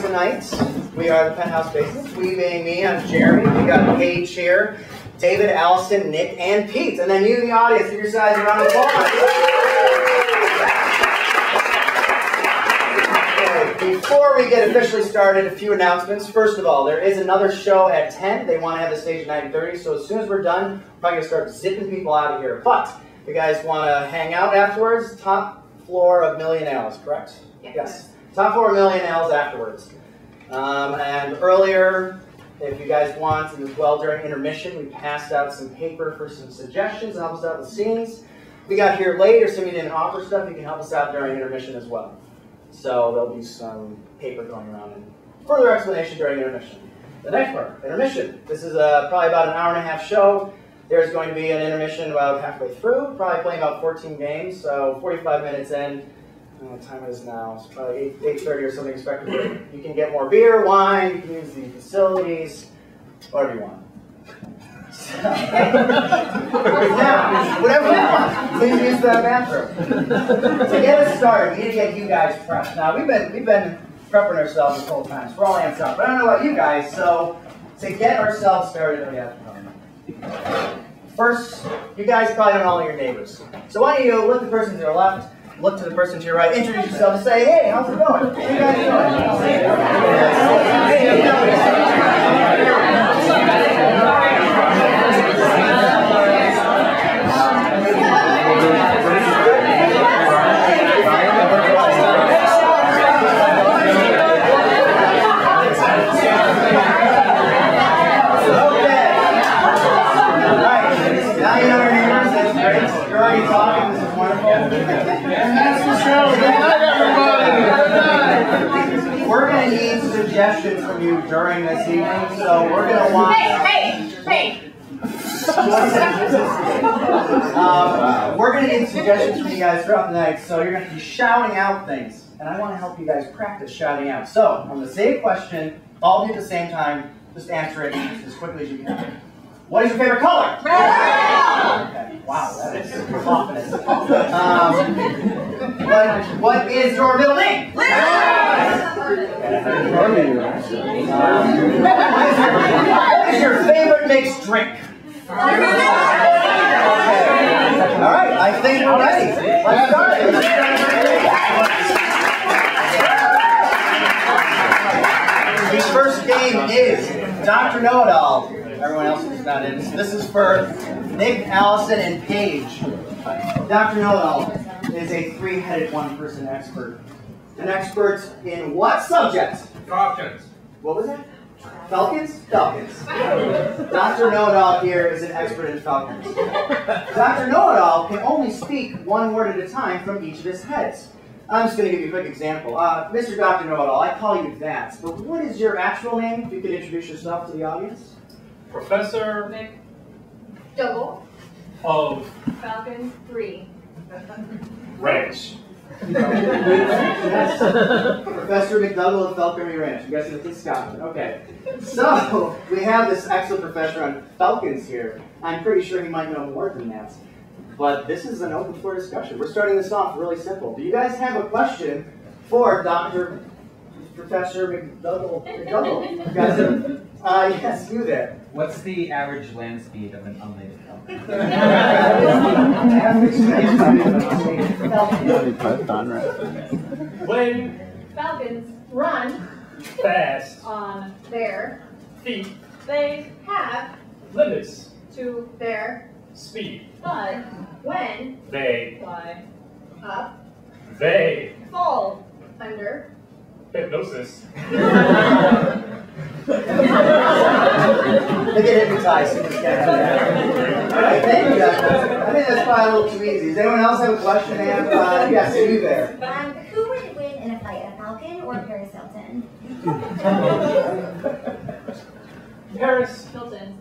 Tonight, we are the Penthouse Basements. We being me, I'm Jeremy. We got Paige here, David, Allison, Nick, and Pete. And then you in the audience, give yourselves a round of applause. Okay, before we get officially started, a few announcements. First of all, there is another show at 10. They want to have the stage at 9:30, so as soon as we're done, we're probably going to start zipping people out of here. But if you guys want to hang out afterwards, top floor of Million Ales, correct? Yes. Top floor of Million Ales afterwards. And earlier, if you guys want, and as well during intermission, we passed out some paper for some suggestions and help us out with scenes. We got here late, or some of you didn't offer stuff, you can help us out during intermission as well. So there'll be some paper going around and further explanation during intermission. The next part, intermission. This is probably about an hour-and-a-half show. There's going to be an intermission about halfway through, probably playing about 14 games, so 45 minutes in. What time it is now? It's probably 8:30 or something expected. You can get more beer, wine, you can use the facilities, whatever you want. Now, whatever you want, please use the bathroom. To get us started, we need to get you guys prepped. Now, we've been prepping ourselves this whole time, so we're all amped up. But I don't know about you guys, so to get ourselves started, first, you guys probably don't know all your neighbors. So why don't you look at the person to your left, look to the person to your right, introduce yourself and say, hey, how's it going? How you guys We're going to need suggestions from you during this evening, so we're going to want... Hey! We're going to need suggestions from you guys throughout the night, so you're going to be shouting out things, and I want to help you guys practice shouting out. So, I'm going to say a question, all of you at the same time, just answer it as quickly as you can. What is your favorite color? Red! Okay. Wow, that is confidence. What is your middle name? What is your favorite mixed drink? Okay. All right, I think we're ready. Let's start. The first game is Dr. Know-It-All. Everyone else is not in. This is for Nick, Allison, and Paige. Dr. Know-It-All is a three-headed one-person expert. An expert in what subject? Falcons. What was that? Falcons? Falcons. Dr. Know-It-All here is an expert in falcons. Dr. Know-It-All can only speak one word at a time from each of his heads. I'm just going to give you a quick example. Mr. Dr. Know-It-All, I call you that, but what is your actual name? If you could introduce yourself to the audience. Professor McDougal of Falcon 3 Ranch. Yes. Professor McDougal of Falconry Ranch. You guys are in Scotland. Okay. So, we have this excellent professor on falcons here. I'm pretty sure he might know more than that. But this is an open floor discussion. We're starting this off really simple. Do you guys have a question for Professor McDougal? Yes, you there. What's the average land speed of an unladen falcon? When Falcons run fast on their feet they have limits to their speed. but when They fly up they fall under hypnosis. They get hypnotized. Alright, thank you guys. I think that's probably a little too easy. Does anyone else have a question? Yes, you there. Who would win in a fight, a falcon or Paris Hilton? Paris Hilton.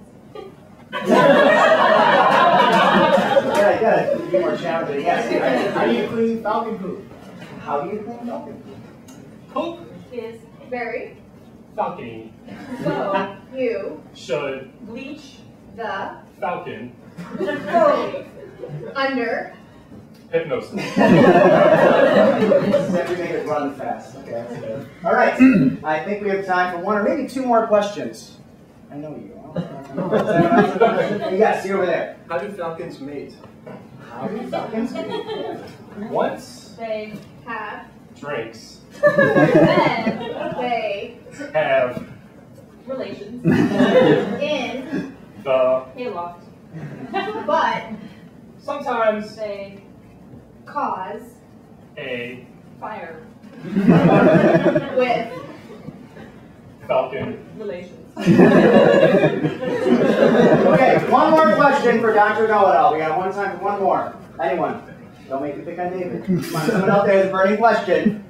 Yeah, you gotta be more challenging. Yes. How do you clean falcon poop? How do you clean falcon poop? poop Is very falconing so you should bleach the falcon thoroughly under Hypnosis. Except we make it run fast. Okay, that's good. All right, I think we have time for one or maybe two more questions. I know you. Yes, you over there. How do falcons mate? How do falcons mate? Once They have. drinks Then they have relations. In. the Hayloft. But sometimes they cause a fire. With falcon. relations. Okay, one more question for Dr. Know-It-All. We got one time for one more. Anyone? Don't make me pick on David. Come on, someone out there has a burning question.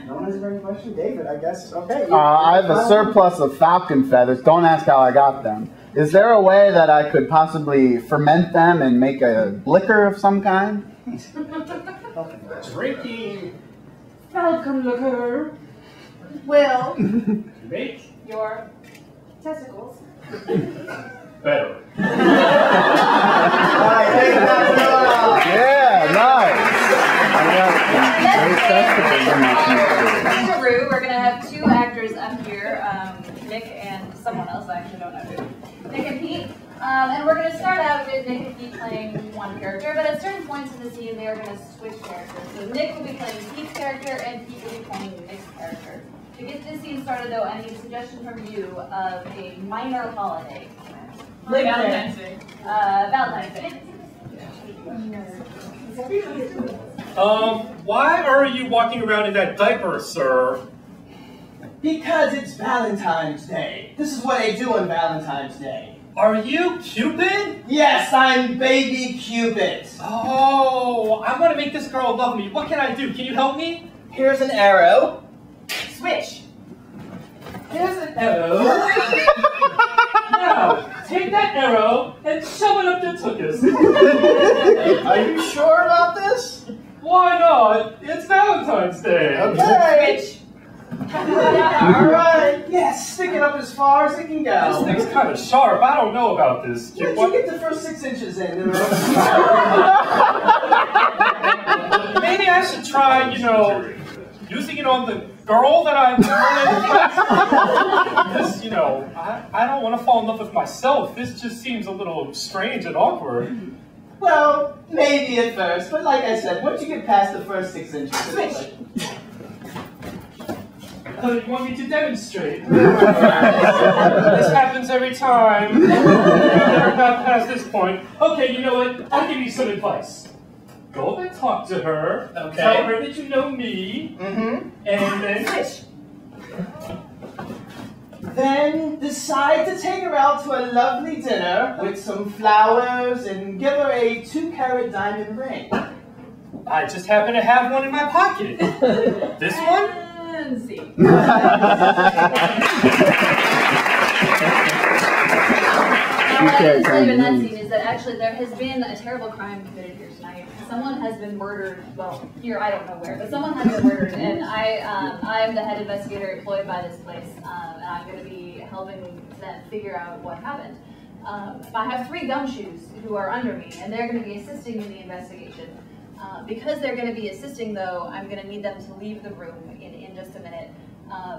No one has a burning question? David, I guess. Okay. I have a surplus of falcon feathers. Don't ask how I got them. Is there a way that I could possibly ferment them and make a liquor of some kind? Drinking Falcon liquor will make your testicles better. Alright, thank you, Dr. Know-It-All. Yeah, nice. Peru. We're going to have two actors up here, Nick and someone else, I actually don't know who. Nick and Pete. And we're going to start out with Nick and Pete playing one character, but at certain points in the scene, they are going to switch characters. So Nick will be playing Pete's character, and Pete will be playing Nick's character. To get this scene started, though, I need a suggestion from you of a minor holiday. Valentine's Day. Valentine's Day. Why are you walking around in that diaper, sir? Because it's Valentine's Day. This is what I do on Valentine's Day. Are you Cupid? Yes, I'm baby Cupid. Oh, I want to make this girl love me. What can I do? Can you help me? Here's an arrow. Switch. Here's an Arrow. Now, take that arrow and shove it up your tuchus. Are you sure about this? Why not? It's Valentine's Day. Okay. Switch. Alright. Yes, stick it up as far as it can This go. thing's kind of sharp. I don't know about this. Once What- you get the first 6 inches in, Maybe I should try, using it on the girl that I'm Because, I don't want to fall in love with myself. This just seems a little strange and awkward. well, maybe at first, but like I said, once you get past the first 6 inches, Switch. You want me to demonstrate? This happens every time. I've never got past this point. Okay, you know what? I'll give you some advice. Go and talk to her. Okay. Tell her that you know me. Mm-hmm. And then Switch. Then decide to take her out to a lovely dinner with some flowers and give her a 2-carat diamond ring. I just happen to have one in my pocket. This one? And see. You What I can tell you in that scene is that actually there has been a terrible crime committed here tonight. Someone has been murdered. Well, here I don't know where, but someone has been murdered, and I am the head investigator employed by this place, and I'm going to be helping them figure out what happened. I have 3 gumshoes who are under me, and they're going to be assisting in the investigation. Because they're going to be assisting, though, I'm going to need them to leave the room in just a minute.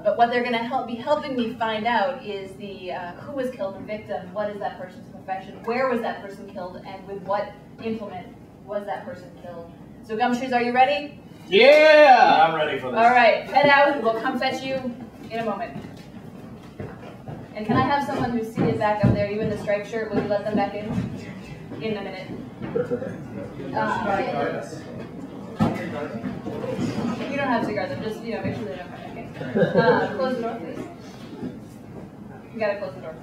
But what they're going to be helping me find out is who was killed, the victim, what is that person's profession, where was that person killed, and with what implement was that person killed. So Gumshoes, are you ready? Yeah, I'm ready for this. All right, head out. We'll come fetch you in a moment. And can I have someone who's seated back up there, you in the striped shirt, will you let them back in? In a minute. You don't have to guard them, just make sure they don't come back in. Close the door, please. You gotta close the door.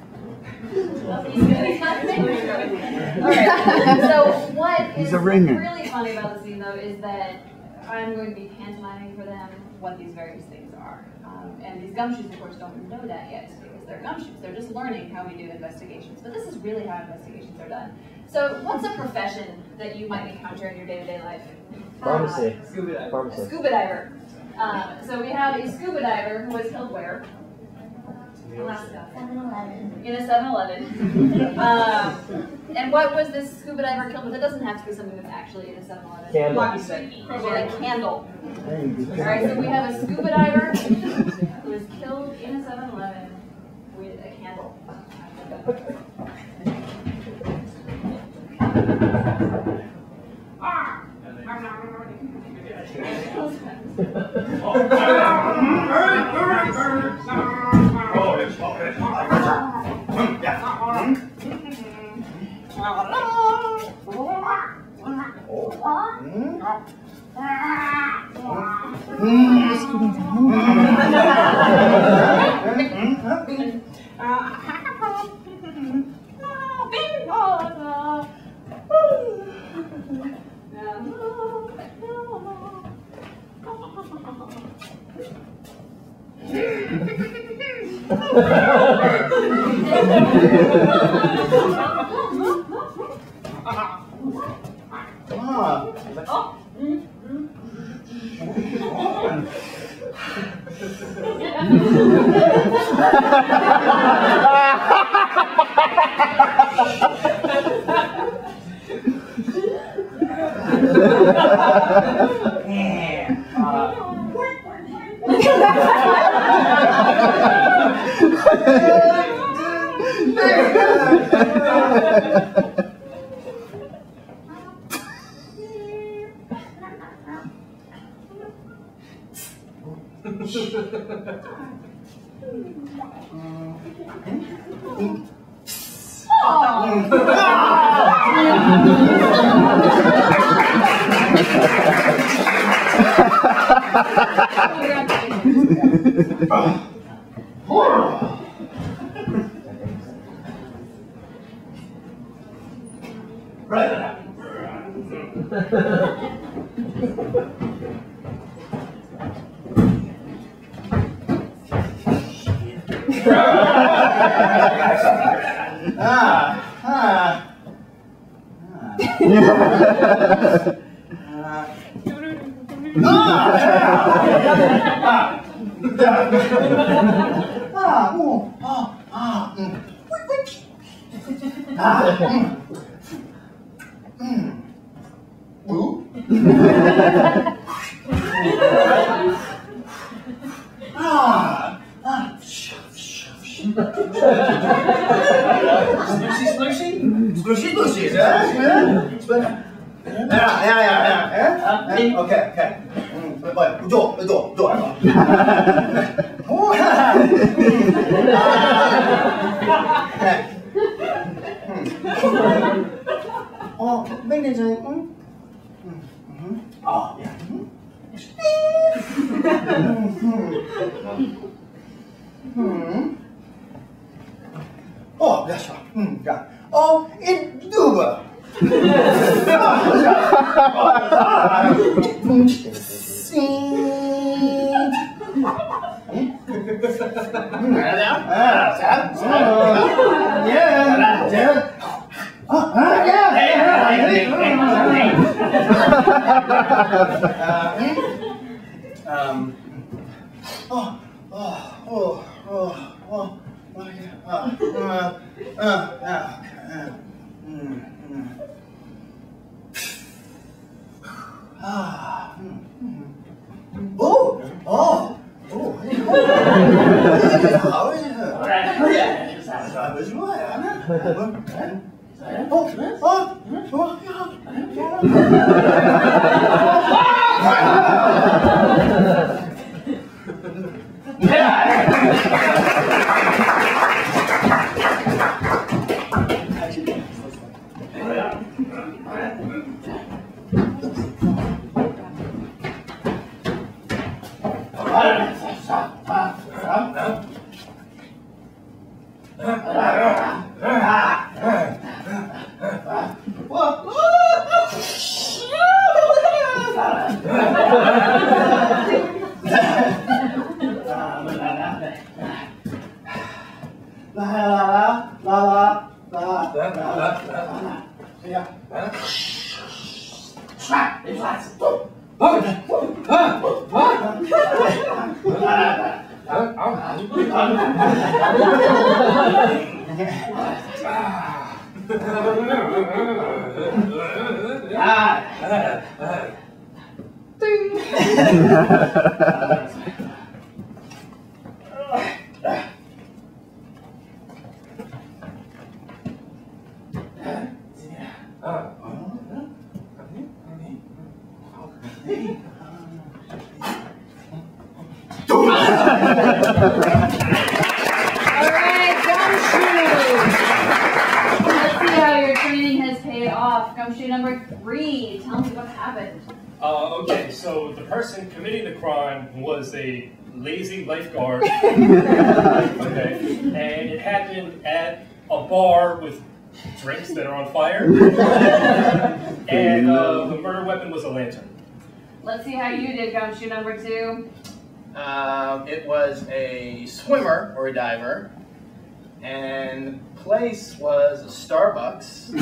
Alright, so what is really funny about the scene though is that I'm going to be pantomiming for them what these various things are. And these gumshoes of course don't know that yet because they're gumshoes. They're just learning how we do investigations. But this is really how investigations are done. So what's a profession that you might encounter in your day-to-day life? Pharmacy. Scuba dive. Pharmacy. Scuba diver. So we have a scuba diver who was killed where? Alaska. 7-Eleven. In a 7-Eleven. And what was this scuba diver killed with? It doesn't have to be something that's actually in a 7-Eleven. Candle. Lucky stick. A candle. Alright, so we have a scuba diver who was killed in a 7-Eleven with a candle. Gumshoe number 3. Tell me what happened. Okay, so the person committing the crime was a lazy lifeguard. Okay, and it happened at a bar with drinks that are on fire. And the murder weapon was a lantern. Let's see how you did, Gumshoe number 2. It was a swimmer or a diver, and the place was a Starbucks,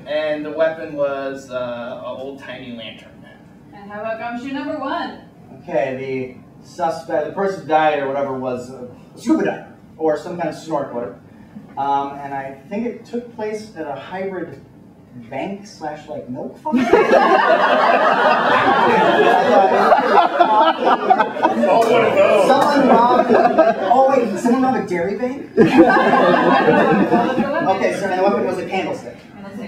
and the weapon was an old-timey lantern. And how about Gumshoe number 1? Okay, the suspect, the person who died or whatever, was a scuba diver or some kind of snorkeler, and I think it took place at a hybrid bank / like milk farm. Someone robbed. Oh wait, did someone rob a dairy bank? Okay, so the weapon was a candlestick.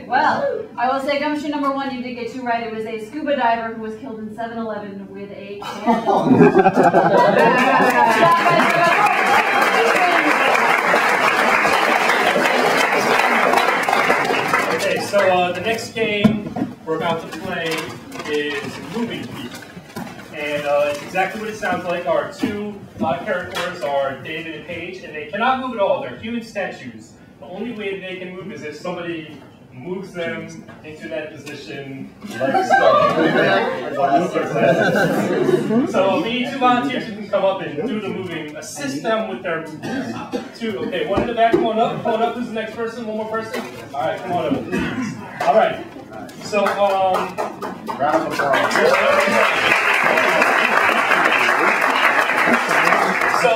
Well, I will say Gumshoe number 1, you did get 2 right. It was a scuba diver who was killed in 7-Eleven with a candle. Okay, so the next game we're about to play is Moving People. And it's exactly what it sounds like. Our 2 characters are David and Paige, and they cannot move at all. They're human statues. The only way they can move is if somebody moves them into that position like so. So we need 2 volunteers who can come up and do the moving. Assist them with their 2. Okay, 1 in the back, come on up. Come on up. Who's the next person? 1 more person? All right, come on up. All right. So, round of applause. So,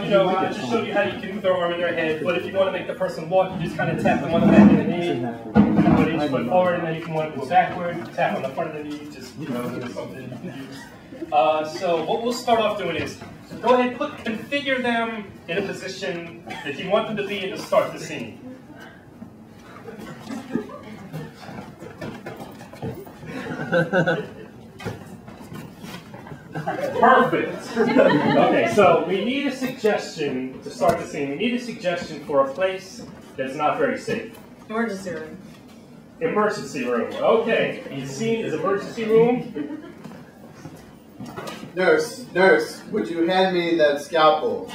you know, I just showed you how you can move their arm and their head, but if you want to make the person walk, you just kind of tap them on the back of the knee, put each foot forward, and then if you want to go backward, tap on the front of the knee, just, you know, there's something you can use. So what we'll start off doing is, go ahead, configure them in a position that you want them to be in to start the scene. Perfect. Okay, so we need a suggestion to start the scene. We need a suggestion for a place that's not very safe. Emergency room. Emergency room. Okay, the scene is emergency room. Nurse, would you hand me that scalpel?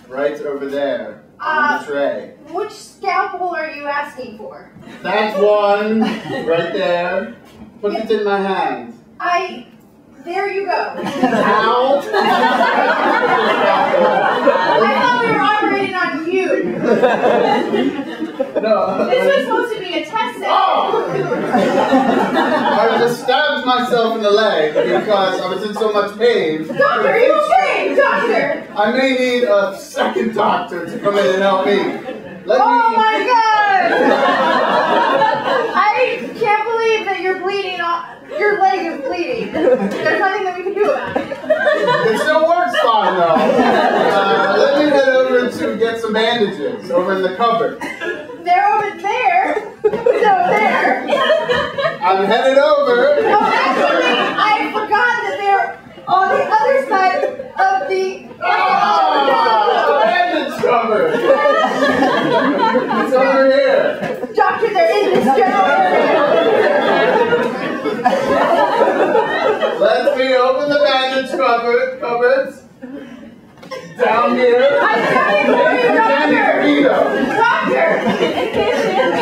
Right over there on the tray. Which scalpel are you asking for? That one, right there. Put it in my hand. There you go. Ow! I thought we were operating on you. No. This was supposed to be a test set. Oh! I just stabbed myself in the leg because I was in so much pain. Doctor, are you okay? Doctor! I may need a second doctor to come in and help me. My God! I can't believe that you're bleeding. Your leg is bleeding. There's nothing that we can do about it. It still works fine though. Let me head over to get some bandages over in the cupboard. They're over there. So there. I'm headed over. Oh, actually, I forgot that they're on the other side of the... Bandage cupboard. It's over here. Doctor, they're in this general area. Let me open the bandage cupboards. Down here. I'm coming for you, Doctor! Doctor!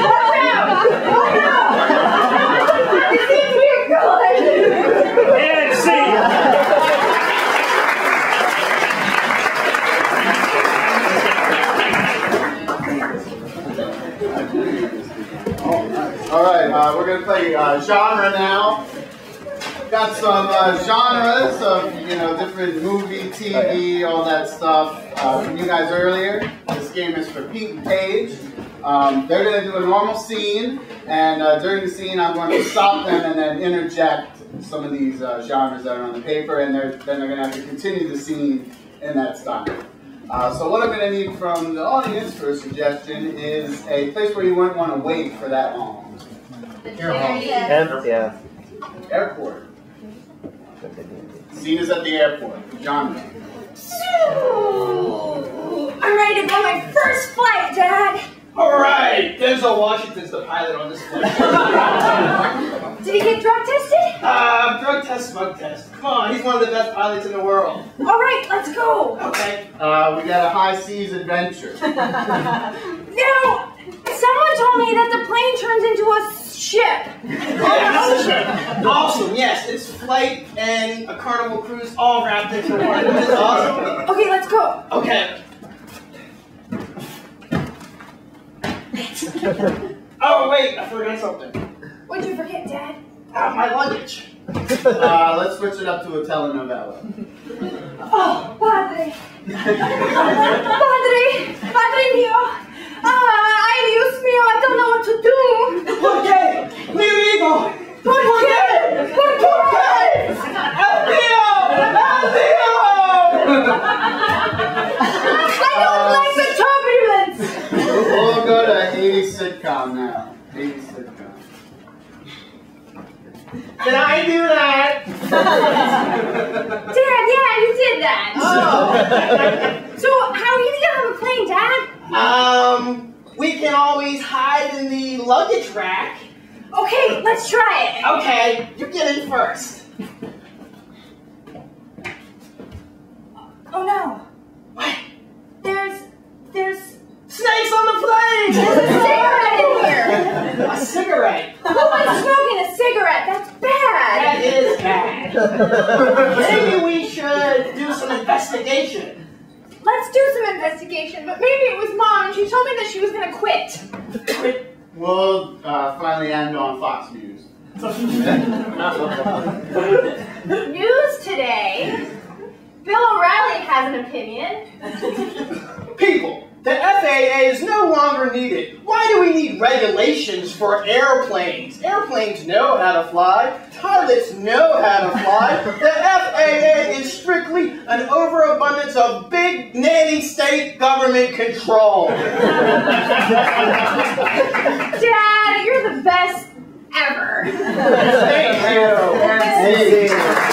Watch out! Watch out! This seems weird, good! And scene! All right, we're going to play genre now. got some genres of, you know, different movie, TV, all that stuff from you guys earlier. This game is for Pete and Paige. They're going to do a normal scene, and during the scene I'm going to stop them and then interject some of these genres that are on the paper, and then they're going to have to continue the scene in that style. So what I'm going to need from the audience for a suggestion is a place where you wouldn't want to wait for that long. Yeah. Airport. Scene is at the airport. Genre. I'm ready to go on my first flight, Dad. All right, Denzel Washington's the pilot on this flight. Did he get drug tested? Drug test, smug test. Come on, he's one of the best pilots in the world. All right, let's go. Okay. We got a high seas adventure. Now, someone told me that the plane turns into a ship. Yes. Awesome, yes. It's flight and a carnival cruise all wrapped into one. Which is awesome. Okay, let's go. Okay. Oh, wait, I forgot something. What'd you forget, Dad? My luggage. Let's switch it up to a telenovela. Oh, Padre. Padre mío. Ay, Dios mío, I don't know what to do. ¿Por qué? ¡Mi amigo! ¿Por qué? ¿Por qué? ¡El tío! ¡El tío! I don't like the turbulence. We'll go to 80s sitcom now. 80s sitcom. Did I do that? Dad, yeah, you did that. Oh. So, how are you gonna get on the plane, Dad? We can always hide in the luggage rack. Okay, let's try it. Okay, you get in first. Oh no. What? There's Snakes on the plane! a cigarette in here. A cigarette? Who wants smoking a cigarette? That's bad. That is bad. Maybe we should do some investigation. Let's do some investigation, but maybe it was Mom and she told me that she was gonna quit. We'll finally end on Fox News. News today. Bill O'Reilly has an opinion. People, the FAA is no longer needed. Why do we need regulations for airplanes? Airplanes know how to fly. Pilots know how to fly. The FAA is strictly an overabundance of big, nanny state government control. Dad, you're the best ever. Thank you. Hey.